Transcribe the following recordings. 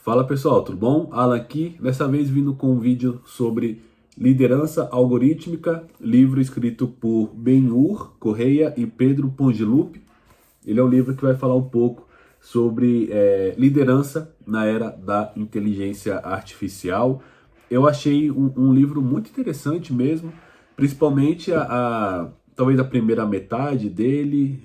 Fala pessoal, tudo bom? Alan aqui, dessa vez vindo com um vídeo sobre liderança algorítmica, livro escrito por Ben-Hur Correia e Pedro Pongilup. Ele é um livro que vai falar um pouco sobre liderança na era da inteligência artificial. Eu achei um livro muito interessante mesmo, principalmente talvez a primeira metade dele,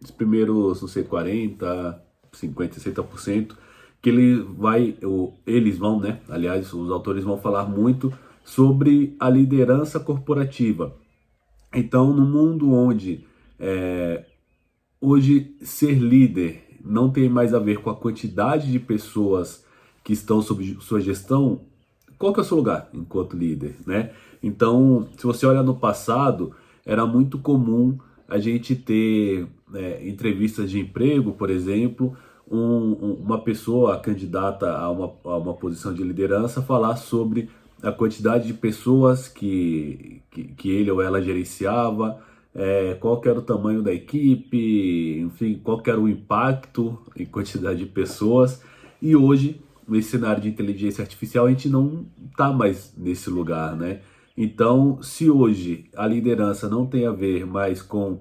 os primeiros, não sei, 40, 50, 60%, que eles vão, né? Aliás, os autores vão falar muito sobre a liderança corporativa. Então, no mundo onde hoje ser líder não tem mais a ver com a quantidade de pessoas que estão sob sua gestão, qual que é o seu lugar enquanto líder, né? Então, se você olha no passado, era muito comum a gente ter entrevistas de emprego, por exemplo, uma pessoa candidata a uma posição de liderança falar sobre a quantidade de pessoas que ele ou ela gerenciava, qual que era o tamanho da equipe, enfim, qual que era o impacto em quantidade de pessoas. E hoje, nesse cenário de inteligência artificial, a gente não está mais nesse lugar, né? Então, se hoje a liderança não tem a ver mais com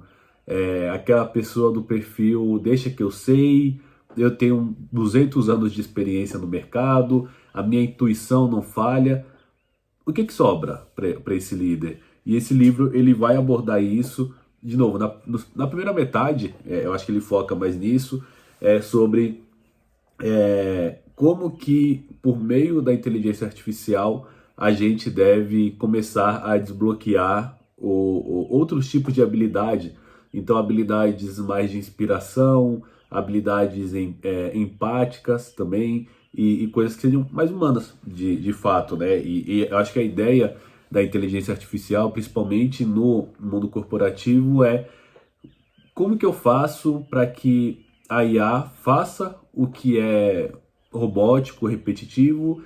aquela pessoa do perfil deixa que eu sei, eu tenho 200 anos de experiência no mercado, a minha intuição não falha, o que sobra para esse líder? E esse livro ele vai abordar isso, de novo, na primeira metade, eu acho que ele foca mais nisso, sobre como que, por meio da inteligência artificial, a gente deve começar a desbloquear outros tipos de habilidade. Então, habilidades mais de inspiração, habilidades empáticas também, e coisas que sejam mais humanas, de fato, né? E eu acho que a ideia da inteligência artificial, principalmente no mundo corporativo, é como que eu faço para que a IA faça o que é robótico, repetitivo,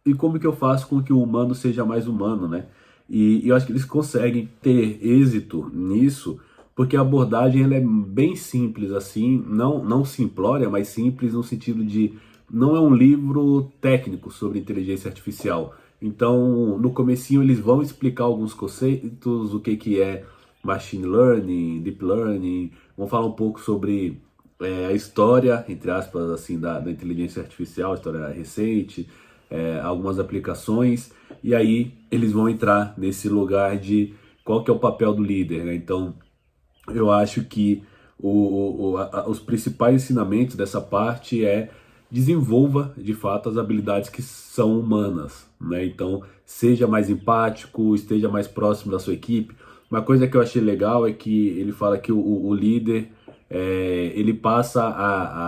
e como que eu faço com que o humano seja mais humano, né? E eu acho que eles conseguem ter êxito nisso, porque a abordagem ela é bem simples assim, não simplória, mas simples no sentido de não é um livro técnico sobre inteligência artificial. Então, no comecinho eles vão explicar alguns conceitos, o que é machine learning, deep learning, vão falar um pouco sobre a história, entre aspas, assim, da inteligência artificial, história recente, algumas aplicações, e aí eles vão entrar nesse lugar de qual que é o papel do líder, né? Então, eu acho que os principais ensinamentos dessa parte desenvolva de fato as habilidades que são humanas, né? Então, seja mais empático, esteja mais próximo da sua equipe. Uma coisa que eu achei legal é que ele fala que o líder ele passa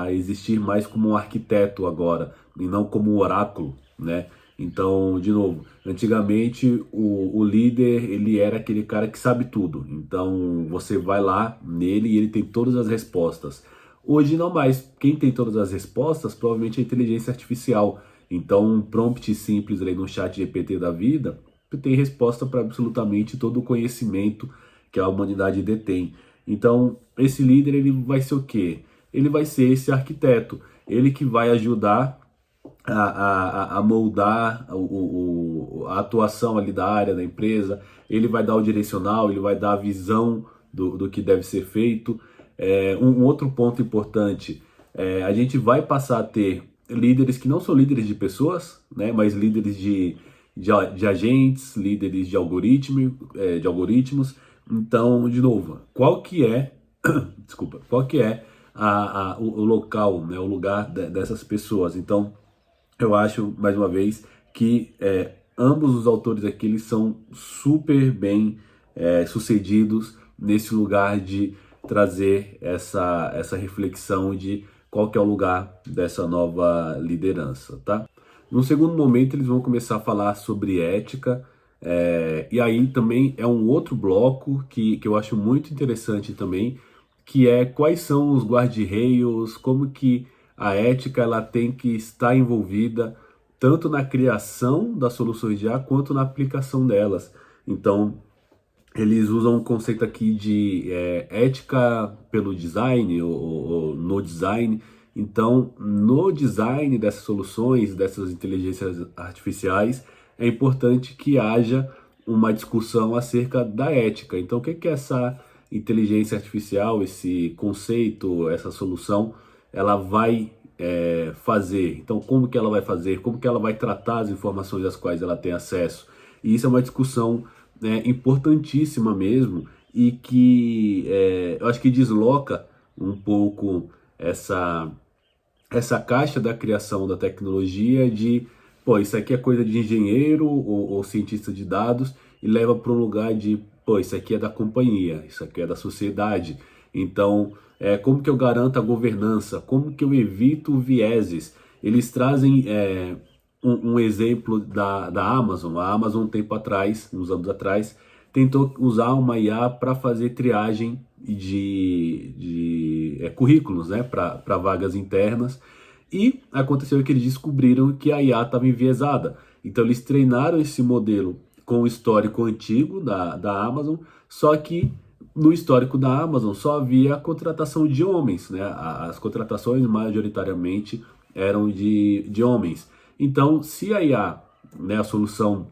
a existir mais como um arquiteto agora, e não como um oráculo, né? Então, de novo, antigamente o líder ele era aquele cara que sabe tudo. Então você vai lá nele e ele tem todas as respostas. Hoje não mais. Quem tem todas as respostas provavelmente é a inteligência artificial. Então um prompt simples ali no chat GPT da vida tem resposta para absolutamente todo o conhecimento que a humanidade detém. Então esse líder ele vai ser o quê? Ele vai ser esse arquiteto. Ele que vai ajudar a moldar a atuação ali da área da empresa, ele vai dar o direcional, ele vai dar a visão do que deve ser feito. Um outro ponto importante, a gente vai passar a ter líderes que não são líderes de pessoas, né, mas líderes de agentes, líderes de algoritmos. Então, de novo, qual que é, desculpa, qual que é o local, né, o lugar dessas pessoas? Então, eu acho, mais uma vez, que ambos os autores aqui eles são super bem sucedidos nesse lugar de trazer essa reflexão de qual que é o lugar dessa nova liderança, tá? No segundo momento, eles vão começar a falar sobre ética, e aí também é um outro bloco que eu acho muito interessante também, que é quais são os guarda-reios, como que a ética ela tem que estar envolvida tanto na criação das soluções de IA quanto na aplicação delas. Então, eles usam um conceito aqui de ética pelo design ou no design. Então, no design dessas soluções, dessas inteligências artificiais, é importante que haja uma discussão acerca da ética. Então, o que é essa inteligência artificial, esse conceito, essa solução, ela vai fazer? Então, como que ela vai fazer? Como que ela vai tratar as informações às quais ela tem acesso? E isso é uma discussão importantíssima mesmo e que eu acho que desloca um pouco essa caixa da criação da tecnologia de, pô, isso aqui é coisa de engenheiro ou cientista de dados e leva para um lugar de, pô, isso aqui é da companhia, isso aqui é da sociedade. Então, como que eu garanto a governança? Como que eu evito vieses? Eles trazem um exemplo da Amazon. A Amazon, um tempo atrás, uns anos atrás, tentou usar uma IA para fazer triagem de currículos, né, para vagas internas. E aconteceu que eles descobriram que a IA estava enviesada. Então eles treinaram esse modelo com o histórico antigo da Amazon, só que no histórico da Amazon só havia contratação de homens, né? As contratações majoritariamente eram de homens. Então, se a IA, né, a solução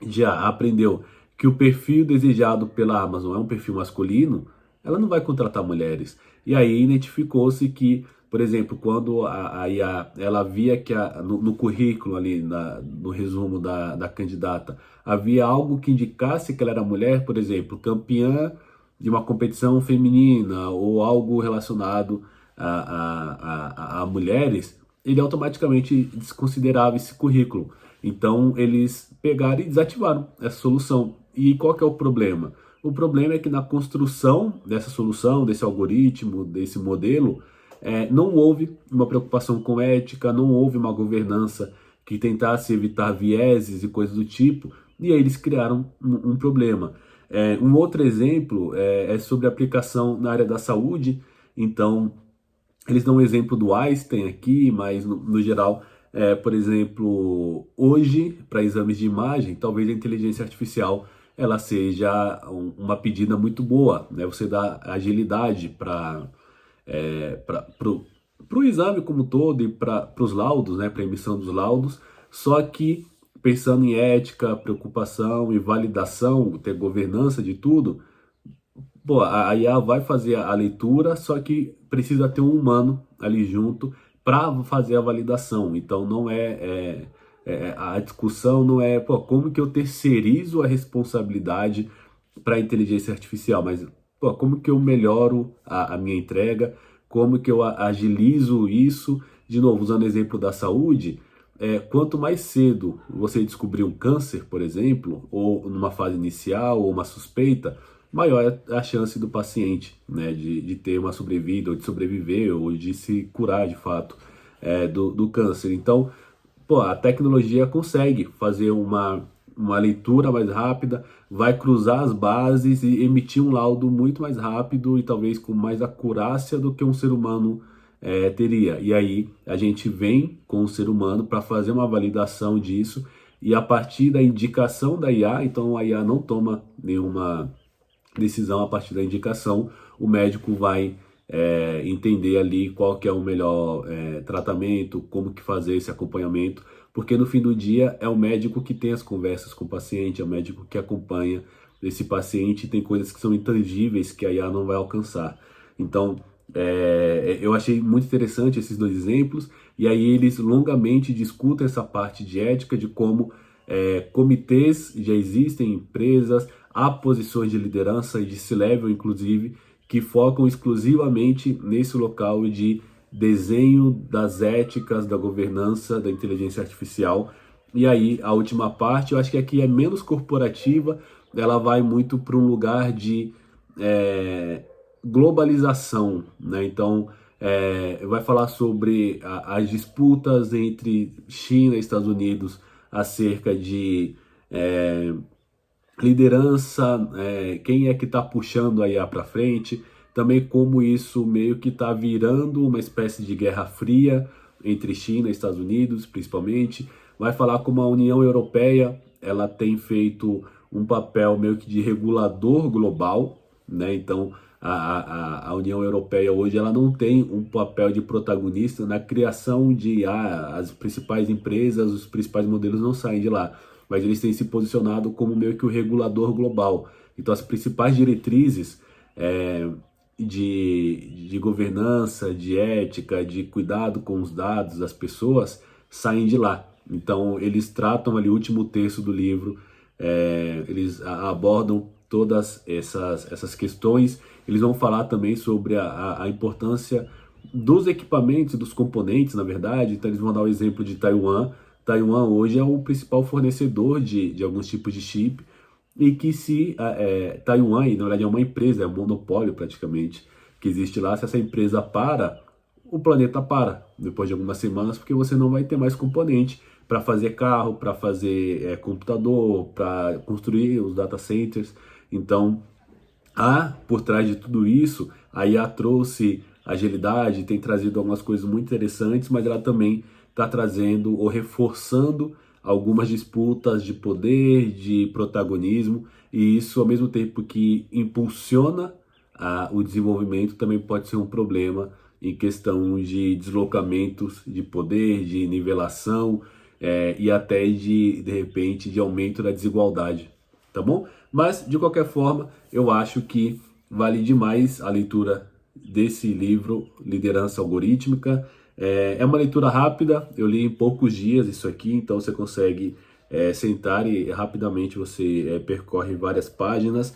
já aprendeu que o perfil desejado pela Amazon é um perfil masculino, ela não vai contratar mulheres. E aí identificou-se que, por exemplo, quando a IA ela via que no currículo ali, no resumo da candidata, havia algo que indicasse que ela era mulher, por exemplo, campeã de uma competição feminina ou algo relacionado a mulheres, ele automaticamente desconsiderava esse currículo. Então eles pegaram e desativaram essa solução. E qual que é o problema? O problema é que na construção dessa solução, desse algoritmo, desse modelo, não houve uma preocupação com ética, não houve uma governança que tentasse evitar vieses e coisas do tipo, e aí eles criaram um problema. Um outro exemplo é sobre a aplicação na área da saúde. Então, eles dão um exemplo do Einstein aqui, mas no geral, por exemplo, hoje, para exames de imagem, talvez a inteligência artificial ela seja uma pedida muito boa, né? Você dá agilidade para o exame como um todo e para os laudos, né? Para a emissão dos laudos, só que pensando em ética, preocupação e validação, ter governança de tudo, pô, a IA vai fazer a leitura, só que precisa ter um humano ali junto para fazer a validação. Então não a discussão não é, pô, como que eu terceirizo a responsabilidade para a inteligência artificial, mas pô, como que eu melhoro a minha entrega, como que eu agilizo isso, de novo, usando o exemplo da saúde. Quanto mais cedo você descobrir um câncer, por exemplo, ou numa fase inicial, ou uma suspeita, maior é a chance do paciente, né, de ter uma sobrevida, ou de sobreviver, ou de se curar de fato do câncer. Então, pô, a tecnologia consegue fazer uma leitura mais rápida, vai cruzar as bases e emitir um laudo muito mais rápido e talvez com mais acurácia do que um ser humano teria. E aí a gente vem com o ser humano para fazer uma validação disso e a partir da indicação da IA, então a IA não toma nenhuma decisão a partir da indicação, o médico vai entender ali qual que é o melhor tratamento, como que fazer esse acompanhamento, porque no fim do dia é o médico que tem as conversas com o paciente, é o médico que acompanha esse paciente, e tem coisas que são intangíveis que a IA não vai alcançar. Então, eu achei muito interessante esses dois exemplos, e aí eles longamente discutem essa parte de ética, de como comitês já existem, empresas, há posições de liderança e de C-level, inclusive, que focam exclusivamente nesse local de desenho das éticas, da governança, da inteligência artificial. E aí, a última parte, eu acho que aqui é menos corporativa, ela vai muito para um lugar de globalização, né? Então, vai falar sobre as disputas entre China e Estados Unidos acerca de liderança, quem é que está puxando a IA para frente, também como isso meio que está virando uma espécie de guerra fria entre China e Estados Unidos, principalmente. Vai falar como a União Europeia ela tem feito um papel meio que de regulador global, né? Então a União Europeia hoje ela não tem um papel de protagonista na criação de IA. As principais empresas, os principais modelos não saem de lá, mas eles têm se posicionado como meio que o regulador global. Então as principais diretrizes de governança, de ética, de cuidado com os dados das pessoas saem de lá. Então eles tratam ali o último terço do livro, eles abordam todas essas questões. Eles vão falar também sobre a importância dos equipamentos, dos componentes, na verdade. Então eles vão dar o exemplo de Taiwan. Taiwan hoje é o principal fornecedor de alguns tipos de chip, e que se Taiwan, na verdade é uma empresa, é um monopólio praticamente, que existe lá. Se essa empresa para, o planeta para, depois de algumas semanas, porque você não vai ter mais componente para fazer carro, para fazer computador, para construir os data centers. Então, por trás de tudo isso, a IA trouxe agilidade, tem trazido algumas coisas muito interessantes, mas ela também está trazendo ou reforçando algumas disputas de poder, de protagonismo, e isso, ao mesmo tempo que impulsiona o desenvolvimento, também pode ser um problema em questão de deslocamentos de poder, de nivelação, e até de repente, de aumento da desigualdade, tá bom? Mas, de qualquer forma, eu acho que vale demais a leitura desse livro, Liderança Algorítmica. É uma leitura rápida, eu li em poucos dias isso aqui, então você consegue sentar e rapidamente você percorre várias páginas.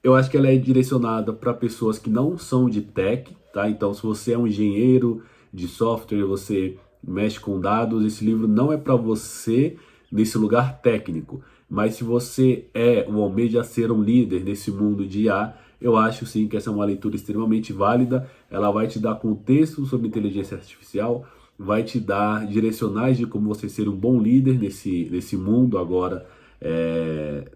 Eu acho que ela é direcionada para pessoas que não são de tech, tá? Então, se você é um engenheiro de software, você mexe com dados, esse livro não é para você nesse lugar técnico. Mas se você ou almeja ser um líder nesse mundo de IA, eu acho sim que essa é uma leitura extremamente válida. Ela vai te dar contexto sobre inteligência artificial, vai te dar direcionais de como você ser um bom líder nesse mundo agora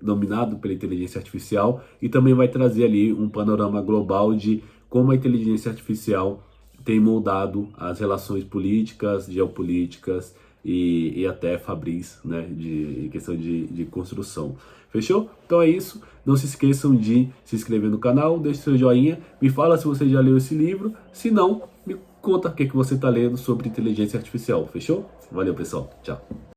dominado pela inteligência artificial, e também vai trazer ali um panorama global de como a inteligência artificial tem moldado as relações políticas, geopolíticas e até fabris, né, em questão de construção. Fechou? Então é isso. Não se esqueçam de se inscrever no canal, deixe seu joinha, me fala se você já leu esse livro, se não, me conta o que você está lendo sobre inteligência artificial. Fechou? Valeu, pessoal. Tchau.